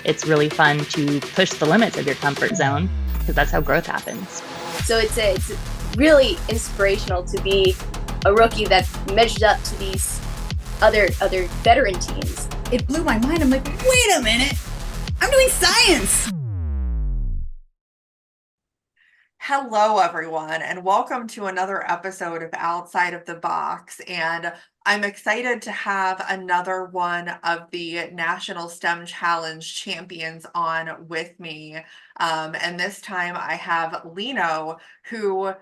it's really fun to push the limits of your comfort zone because that's how growth happens. So it's really inspirational to be a rookie that measured up to these other veteran teams. It blew my mind. I'm like, wait a minute, I'm doing science. Hello, everyone, and welcome to another episode of Outside of the Box. And I'm excited to have another one of the National STEM Challenge champions on with me. And this time I have Lino, who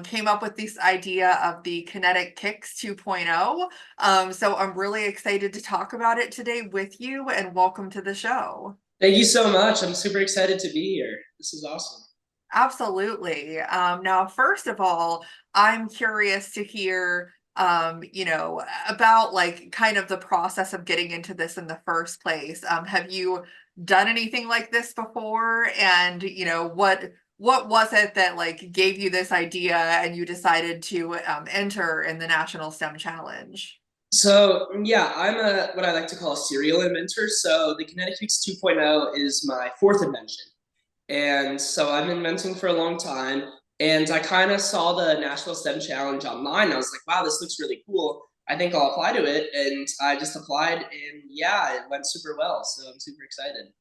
came up with this idea of the Kinetic Kicks 2.0. So I'm really excited to talk about it today with you, and welcome to the show. Thank you so much. I'm super excited to be here. This is awesome. Absolutely. Now, first of all, I'm curious to hear, about like kind of the process of getting into this in the first place. Have you done anything like this before? And, what was it that like gave you this idea and you decided to enter in the National STEM Challenge? So yeah, I'm what I like to call a serial inventor. So the Kinetic Kicks 2.0 is my fourth invention. And so I've been inventing for a long time, and I kind of saw the National STEM Challenge online. I was like, wow, this looks really cool. I think I'll apply to it. And I just applied, and yeah, it went super well. So I'm super excited.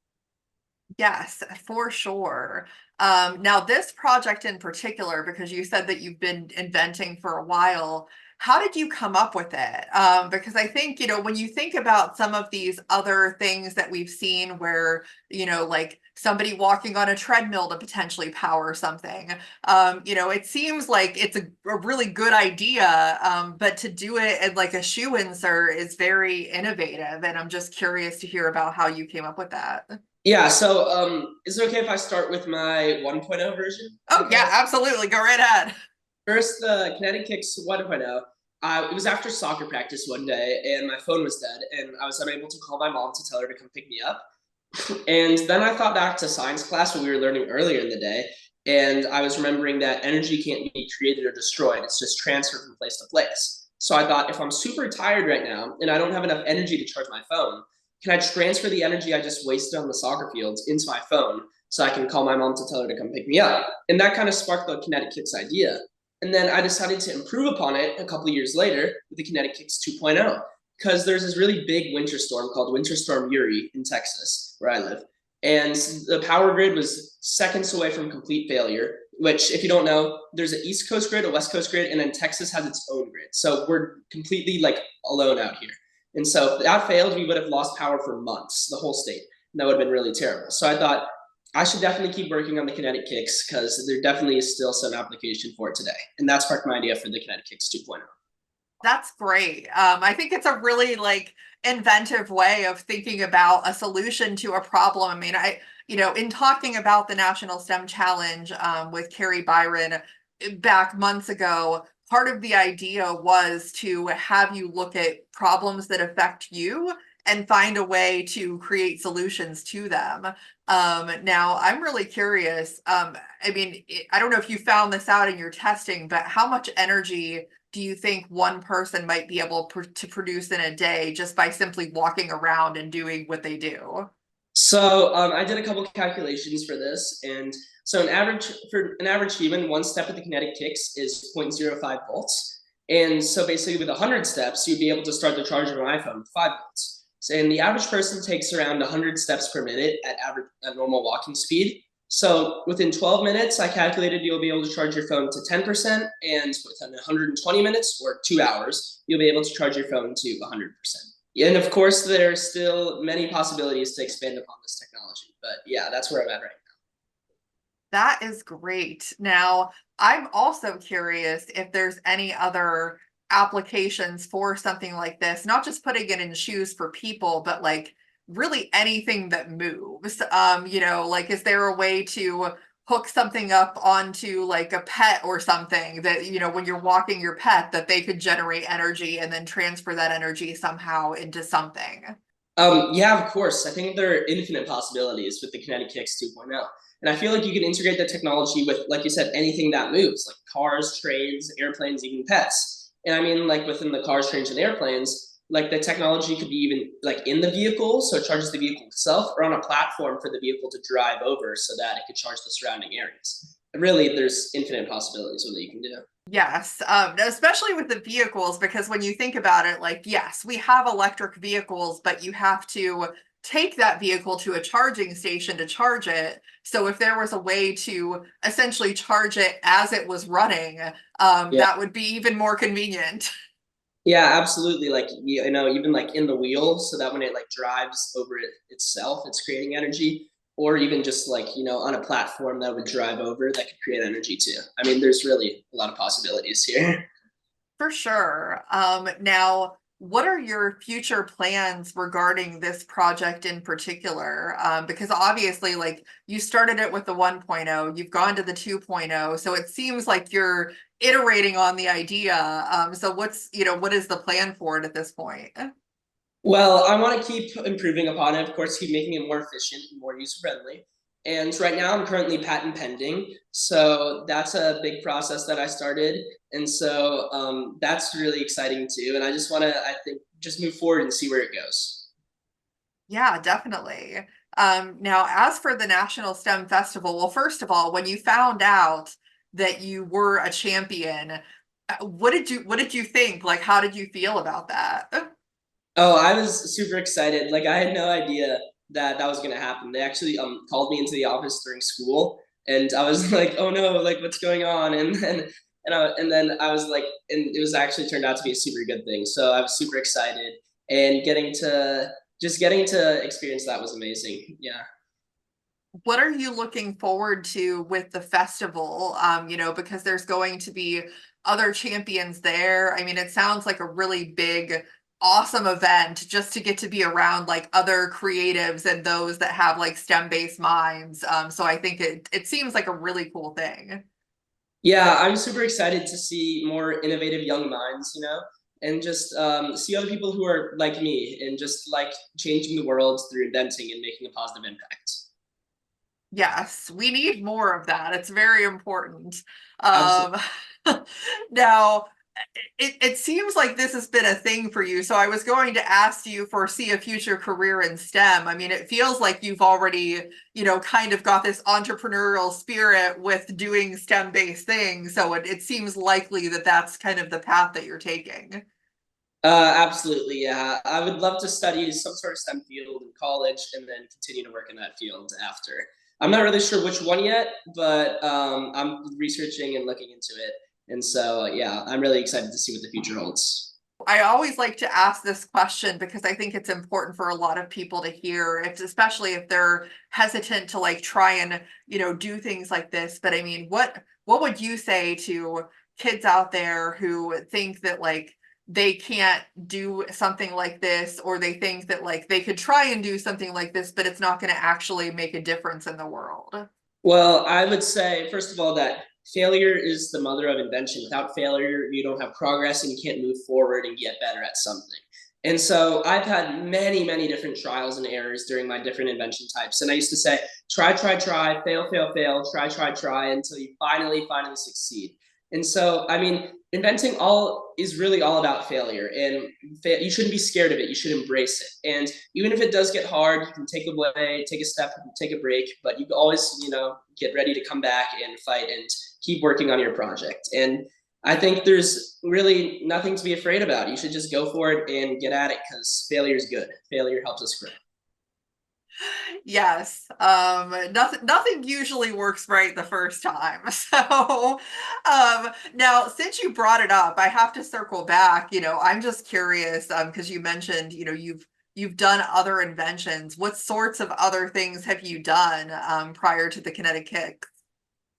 Yes, for sure. Now this project in particular, because you said that you've been inventing for a while, how did you come up with it? Because I think, when you think about some of these other things that we've seen where, like somebody walking on a treadmill to potentially power something, it seems like it's a really good idea, but to do it in like a shoe insert is very innovative. And I'm just curious to hear about how you came up with that. Yeah, so is it okay if I start with my 1.0 version? Oh, yeah, absolutely. Go right ahead. First, the Kinetic Kicks 1.0. It was after soccer practice one day, and my phone was dead, and I was unable to call my mom to tell her to come pick me up. And then I thought back to science class, what we were learning earlier in the day, and I was remembering that energy can't be created or destroyed. It's just transferred from place to place. So I thought, if I'm super tired right now and I don't have enough energy to charge my phone, can I transfer the energy I just wasted on the soccer fields into my phone so I can call my mom to tell her to come pick me up? And that kind of sparked the Kinetic Kicks idea. And then I decided to improve upon it a couple of years later with the Kinetic Kicks 2.0, because there's this really big winter storm called Winter Storm Uri in Texas, where I live. And the power grid was seconds away from complete failure, which, if you don't know, there's an East Coast grid, a West Coast grid, and then Texas has its own grid. So we're completely like alone out here. And so if that failed, we would have lost power for months, the whole state. And that would have been really terrible. So I thought, I should definitely keep working on the Kinetic Kicks because there definitely is still some application for it today. And that sparked my idea for the Kinetic Kicks 2.0. That's great. I think it's a really like inventive way of thinking about a solution to a problem. I mean, in talking about the National STEM Challenge with Carrie Byron back months ago, part of the idea was to have you look at problems that affect you and find a way to create solutions to them. Now, I'm really curious. I don't know if you found this out in your testing, but how much energy do you think one person might be able to produce in a day just by simply walking around and doing what they do? So I did a couple calculations for this, and so for an average human, one step with the Kinetic Kicks is 0.05 volts, and so basically with 100 steps, you'd be able to start the charge of an iPhone with 5 volts. So, and the average person takes around 100 steps per minute at normal walking speed. So within 12 minutes, I calculated you'll be able to charge your phone to 10%, and within 120 minutes or 2 hours, you'll be able to charge your phone to 100%. And of course, there are still many possibilities to expand upon this technology. But yeah, that's where I'm at right now. That is great. Now, I'm also curious if there's any other applications for something like this, not just putting it in shoes for people, but like really anything that moves. Like, is there a way to hook something up onto like a pet or something that, when you're walking your pet, that they could generate energy and then transfer that energy somehow into something? Yeah, of course. I think there are infinite possibilities with the Kinetic Kicks 2.0. And I feel like you can integrate the technology with, like you said, anything that moves, like cars, trains, airplanes, even pets. And I mean, like within the cars, trains, and airplanes, like the technology could be even like in the vehicle, so it charges the vehicle itself, or on a platform for the vehicle to drive over so that it could charge the surrounding areas. Really, there's infinite possibilities of what you can do. Yes, especially with the vehicles, because when you think about it, like, yes, we have electric vehicles, but you have to take that vehicle to a charging station to charge it. So if there was a way to essentially charge it as it was running, Yeah. that would be even more convenient. Yeah, absolutely. Like, you know, even like in the wheel, so that when it like drives over it itself, it's creating energy, or even just like, you know, on a platform that would drive over that could create energy too. I mean, there's really a lot of possibilities here. For sure. Now, what are your future plans regarding this project in particular? Because obviously, like, you started it with the 1.0, you've gone to the 2.0, so it seems like you're iterating on the idea. So what's, what is the plan for it at this point? Well, I want to keep improving upon it, of course, keep making it more efficient and more user friendly. And right now I'm currently patent pending. So that's a big process that I started. And so that's really exciting too. And I just want to, I think, just move forward and see where it goes. Yeah, definitely. Now, as for the National STEM Festival, well, first of all, when you found out that you were a champion, what did you think? Like, how did you feel about that? Oh, I was super excited. Like I had no idea that that was gonna happen. They actually called me into the office during school, and I was like, "Oh no, like what's going on?" And then I was like, and it was actually turned out to be a super good thing. So I was super excited, and getting to experience that was amazing. Yeah. What are you looking forward to with the festival? Because there's going to be other champions there. I mean, it sounds like a really big, awesome event just to get to be around like other creatives and those that have like STEM-based minds. So I think it seems like a really cool thing. Yeah, I'm super excited to see more innovative young minds, you know, and just see other people who are like me and just like changing the world through inventing and making a positive impact. Yes, we need more of that. It's very important. Absolutely. Um, now, it seems like this has been a thing for you. So I was going to ask, do you foresee a future career in STEM? I mean, it feels like you've already, kind of got this entrepreneurial spirit with doing STEM-based things. So it seems likely that that's kind of the path that you're taking. Absolutely, yeah. I would love to study some sort of STEM field in college and then continue to work in that field after. I'm not really sure which one yet, but I'm researching and looking into it. And so, yeah, I'm really excited to see what the future holds. I always like to ask this question because I think it's important for a lot of people to hear, especially if they're hesitant to like try and, do things like this. But I mean, what would you say to kids out there who think that like they can't do something like this, or they think that like they could try and do something like this, but it's not going to actually make a difference in the world? Well, I would say, first of all, that failure is the mother of invention. Without failure, you don't have progress and you can't move forward and get better at something. And so I've had many, many different trials and errors during my different invention types. And I used to say, try, fail, fail, fail, try until you finally succeed. And so, I mean, inventing all is really all about failure, and you shouldn't be scared of it. You should embrace it. And even if it does get hard, you can take a step, take a break, but you can always, get ready to come back and fight and keep working on your project. And I think there's really nothing to be afraid about. You should just go for it and get at it, because failure is good. Failure helps us grow. Yes. Nothing usually works right the first time. So, now since you brought it up, I have to circle back. I'm just curious, because you mentioned, you've done other inventions. What sorts of other things have you done, prior to the Kinetic Kicks?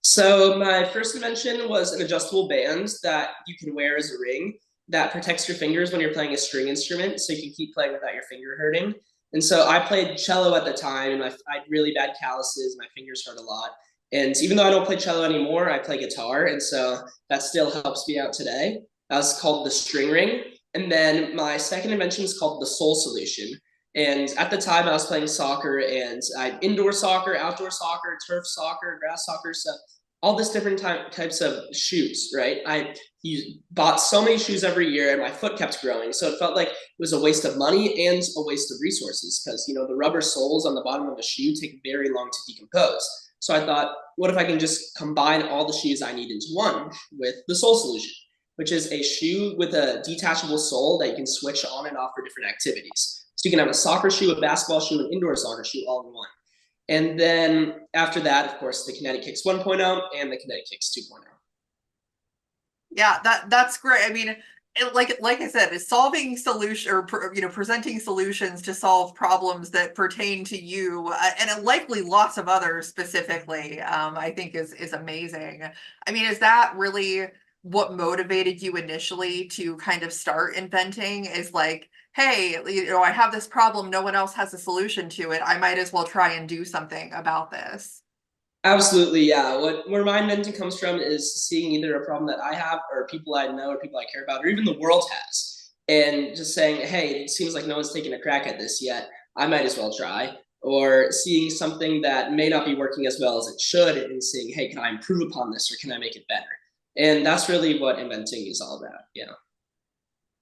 So my first invention was an adjustable band that you can wear as a ring that protects your fingers when you're playing a string instrument, so you can keep playing without your finger hurting. And so I played cello at the time, and I had really bad calluses. My fingers hurt a lot. And even though I don't play cello anymore, I play guitar, and so that still helps me out today. That's called the string ring. And then my second invention is called the soul solution. And at the time, I was playing soccer, and I had indoor soccer, outdoor soccer, turf soccer, grass soccer. So all this different types of shoes, right? I bought so many shoes every year and my foot kept growing. So it felt like it was a waste of money and a waste of resources because, you know, the rubber soles on the bottom of a shoe take very long to decompose. So I thought, what if I can just combine all the shoes I need into one with the sole solution, which is a shoe with a detachable sole that you can switch on and off for different activities. So you can have a soccer shoe, a basketball shoe, an indoor soccer shoe all in one. And then after that, of course, the Kinetic Kicks 1.0 and the Kinetic Kicks 2.0. Yeah, that's great. I mean, like I said, it's solving solution or presenting solutions to solve problems that pertain to you and likely lots of others specifically. I think is amazing. I mean, is that really what motivated you initially to kind of start inventing? Is like, hey, you know, I have this problem, no one else has a solution to it. I might as well try and do something about this. Absolutely, yeah. Where my inventing comes from is seeing either a problem that I have or people I know or people I care about or even the world has. And just saying, hey, it seems like no one's taken a crack at this yet. I might as well try. Or seeing something that may not be working as well as it should and saying, hey, can I improve upon this or can I make it better? And that's really what inventing is all about. Yeah.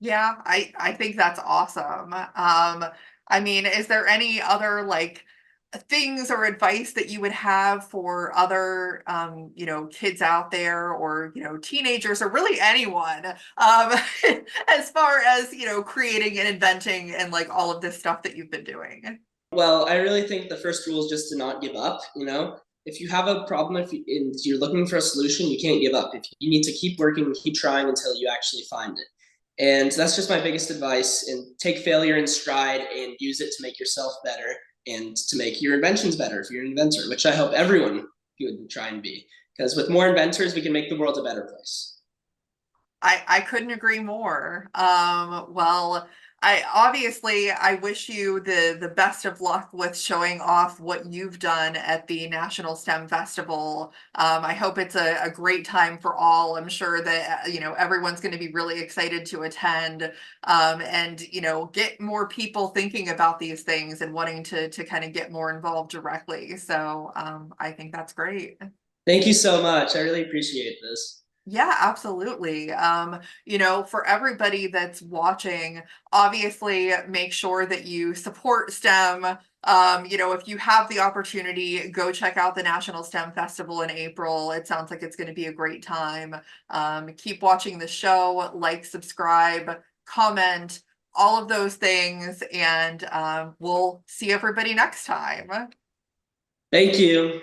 Yeah, I think that's awesome. I mean, is there any other like things or advice that you would have for other you know, kids out there or, you know, teenagers or really anyone as far as, you know, creating and inventing and like all of this stuff that you've been doing? Well, I really think the first rule is just to not give up, you know? If you have a problem, and you're looking for a solution, you can't give up. If you need to keep working, keep trying until you actually find it. And that's just my biggest advice. And take failure in stride and use it to make yourself better and to make your inventions better if you're an inventor, which I hope everyone would try and be. Because with more inventors, we can make the world a better place. I couldn't agree more. Well, I wish you the best of luck with showing off what you've done at the National STEM Festival. I hope it's a great time for all. I'm sure that you know, everyone's going to be really excited to attend and you know, get more people thinking about these things and wanting to kind of get more involved directly. So I think that's great. Thank you so much. I really appreciate this. Yeah, absolutely. You know, for everybody that's watching, obviously make sure that you support STEM. You know, if you have the opportunity, go check out the National STEM Festival in April. It sounds like it's going to be a great time. Keep watching the show, like, subscribe, comment, all of those things, and we'll see everybody next time. Thank you.